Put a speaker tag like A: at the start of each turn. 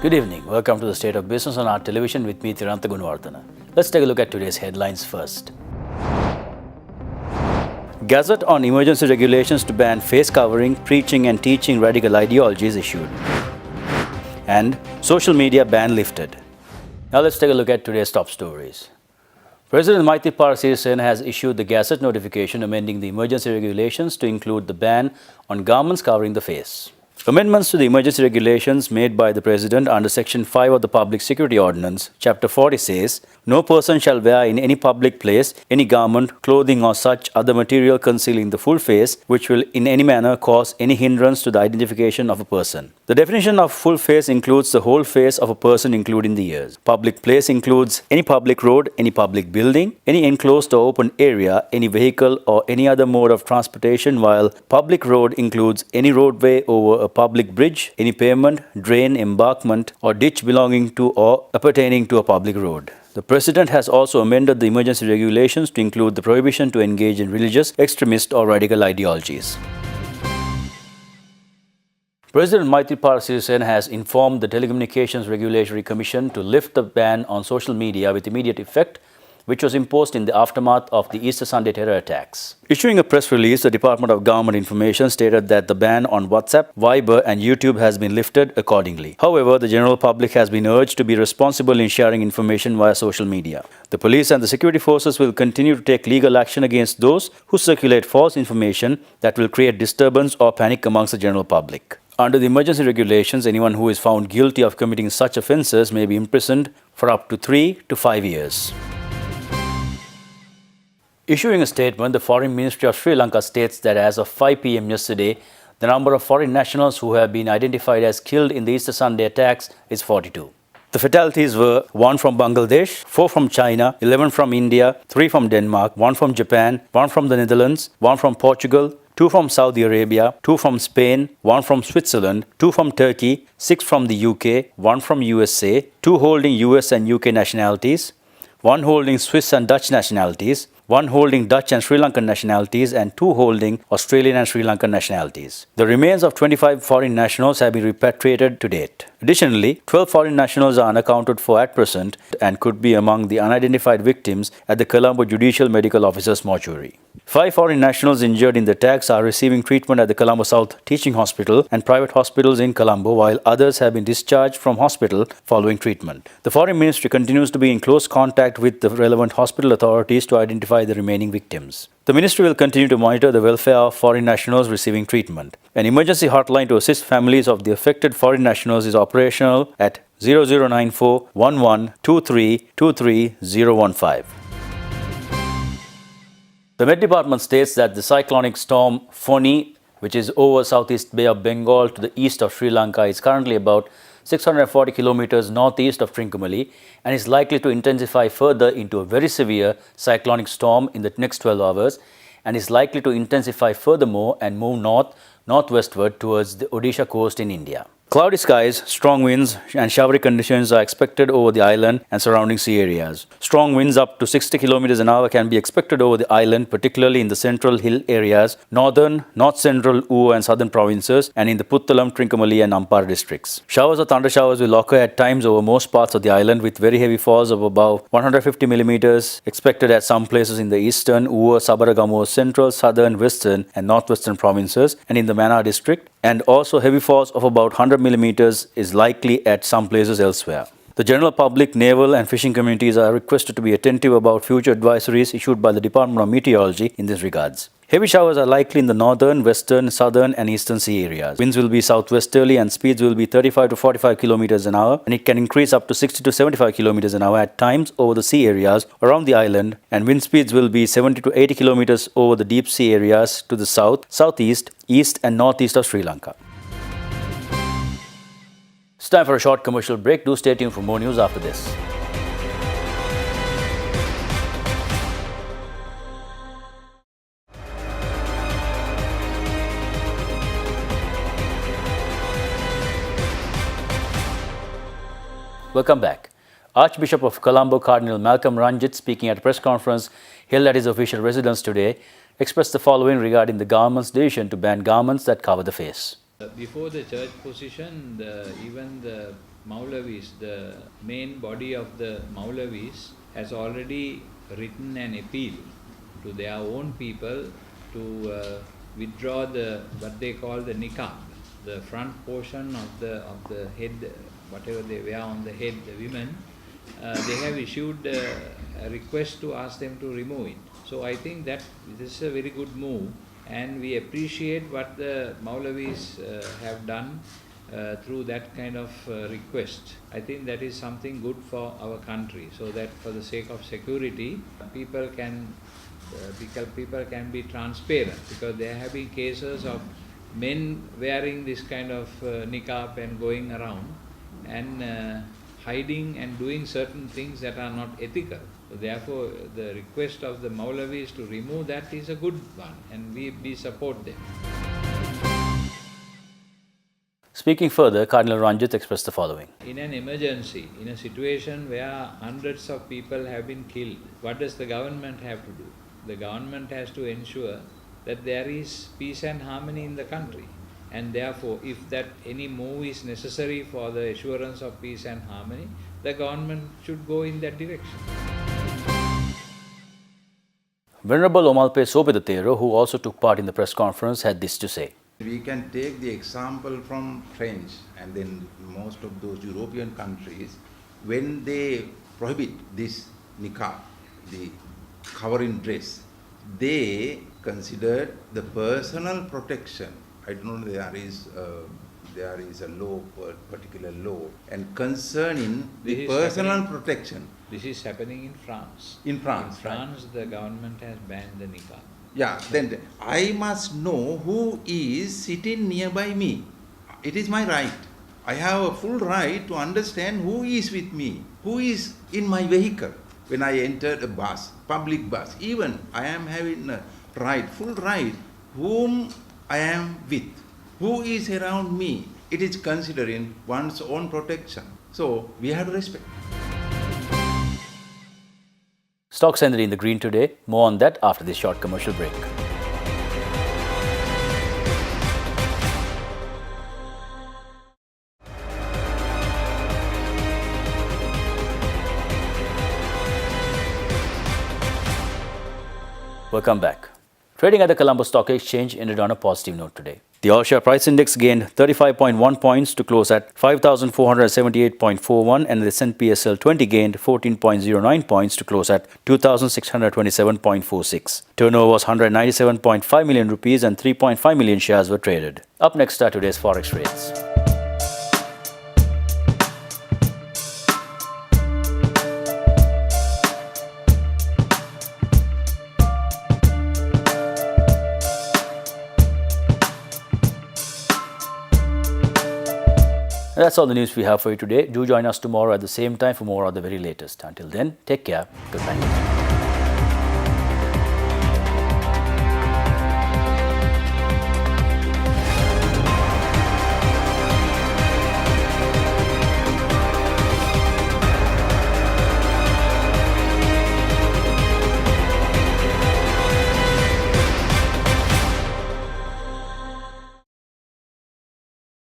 A: Good evening. Welcome to the State of Business on our television with me, Tirantha Gunwardhana. Let's take a look at today's headlines first. Gazette on emergency regulations to ban face covering, preaching and teaching radical ideologies issued. And social media ban lifted. Now let's take a look at today's top stories. President Maithripala Sirisena has issued the Gazette notification amending the emergency regulations to include the ban on garments covering the face. Amendments to the emergency regulations made by the President under Section 5 of the Public Security Ordinance, Chapter 40 says, "No person shall wear in any public place any garment, clothing or such other material concealing the full face, which will in any manner cause any hindrance to the identification of a person." The definition of full face includes the whole face of a person including the ears. Public place includes any public road, any public building, any enclosed or open area, any vehicle or any other mode of transportation, while public road includes any roadway over a public bridge, any pavement, drain, embankment or ditch belonging to or appertaining to a public road. The President has also amended the emergency regulations to include the prohibition to engage in religious, extremist or radical ideologies. President Maithripala Sirisena has informed the Telecommunications Regulatory Commission to lift the ban on social media with immediate effect, which was imposed in the aftermath of the Easter Sunday terror attacks. Issuing a press release, the Department of Government Information stated that the ban on WhatsApp, Viber and YouTube has been lifted accordingly. However, the general public has been urged to be responsible in sharing information via social media. The police and the security forces will continue to take legal action against those who circulate false information that will create disturbance or panic amongst the general public. Under the emergency regulations, anyone who is found guilty of committing such offences may be imprisoned for up to 3 to 5 years. Issuing a statement, the Foreign Ministry of Sri Lanka states that as of 5 p.m. yesterday, the number of foreign nationals who have been identified as killed in the Easter Sunday attacks is 42. The fatalities were 1 from Bangladesh, 4 from China, 11 from India, 3 from Denmark, 1 from Japan, 1 from the Netherlands, 1 from Portugal, 2 from Saudi Arabia, 2 from Spain, 1 from Switzerland, 2 from Turkey, 6 from the UK, 1 from USA, 2 holding US and UK nationalities, 1 holding Swiss and Dutch nationalities, 1 holding Dutch and Sri Lankan nationalities and 2 holding Australian and Sri Lankan nationalities. The remains of 25 foreign nationals have been repatriated to date. Additionally, 12 foreign nationals are unaccounted for at present and could be among the unidentified victims at the Colombo Judicial Medical Officers Mortuary. 5 foreign nationals injured in the attacks are receiving treatment at the Colombo South Teaching Hospital and private hospitals in Colombo, while others have been discharged from hospital following treatment. The Foreign Ministry continues to be in close contact with the relevant hospital authorities to identify the remaining victims. The Ministry will continue to monitor the welfare of foreign nationals receiving treatment. An emergency hotline to assist families of the affected foreign nationals is operational at 0094 11 23 23015. The Met Department states that the cyclonic storm Foni, which is over Southeast Bay of Bengal to the east of Sri Lanka, is currently about 640 kilometers northeast of Trincomalee and is likely to intensify further into a very severe cyclonic storm in the next 12 hours and is likely to intensify furthermore and move northwestward towards the Odisha coast in India. Cloudy skies, strong winds and showery conditions are expected over the island and surrounding sea areas. Strong winds up to 60 km an hour can be expected over the island, particularly in the central hill areas, northern, north-central Uva and southern provinces, and in the Puttalam, Trincomalee and Ampara districts. Showers or thundershowers will occur at times over most parts of the island, with very heavy falls of above 150 mm expected at some places in the eastern, Uva, Sabaragamuwa, central, southern, western and northwestern provinces, and in the Mannar district, and also heavy falls of about 100 mm is likely at some places elsewhere. The general public, naval and fishing communities are requested to be attentive about future advisories issued by the Department of Meteorology in this regards. Heavy showers are likely in the northern, western, southern and eastern sea areas. Winds will be southwesterly and speeds will be 35 to 45 km an hour, and it can increase up to 60 to 75 km an hour at times over the sea areas around the island, and wind speeds will be 70 to 80 km over the deep sea areas to the south, southeast, east and northeast of Sri Lanka. It's time for a short commercial break. Do stay tuned for more news after this. Welcome back. Archbishop of Colombo, Cardinal Malcolm Ranjit, speaking at a press conference held at his official residence today, expressed the following regarding the government's decision to ban garments that cover the face.
B: Before the church position, even the Maulavis, the main body of the Maulavis, has already written an appeal to their own people to withdraw what they call the niqab, the front portion of the head, whatever they wear on the head, the women. They have issued a request to ask them to remove it. So I think that this is a very good move, and we appreciate what the Maulavis have done through that kind of request. I think that is something good for our country, so that for the sake of security, people can be transparent, because there have been cases of men wearing this kind of niqab and going around and hiding and doing certain things that are not ethical. So therefore, the request of the Maulavis to remove that is a good one, and we support them.
A: Speaking further, Cardinal Ranjit expressed the following.
B: In an emergency, in a situation where hundreds of people have been killed, what does the government have to do? The government has to ensure that there is peace and harmony in the country. And therefore, if that any move is necessary for the assurance of peace and harmony, the government should go in that direction.
A: Venerable Omalpe Sobedatero, who also took part in the press conference, had this to say.
C: We can take the example from French and then most of those European countries, when they prohibit this niqab, the covering dress, they considered the personal protection. I don't know, there is a law, particular law, and concerning the personal protection.
B: This is happening in France.
C: In France,
B: In France, right. The government has banned the niqab.
C: Yeah, then I must know who is sitting nearby me. It is my right. I have a full right to understand who is with me, who is in my vehicle. When I enter a bus, public bus, even I am having a right, full right, whom I am with, who is around me. It is considering one's own protection. So we have to respect.
A: Stocks ended in the green today. More on that after this short commercial break. Welcome back. Trading at the Colombo Stock Exchange ended on a positive note today. The all-share price index gained 35.1 points to close at 5,478.41, and the S&P SL 20 gained 14.09 points to close at 2,627.46. Turnover was 197.5 million rupees and 3.5 million shares were traded. Up next are today's forex rates. That's all the news we have for you today. Do join us tomorrow at the same time for more of the very latest. Until then, take care. Good night.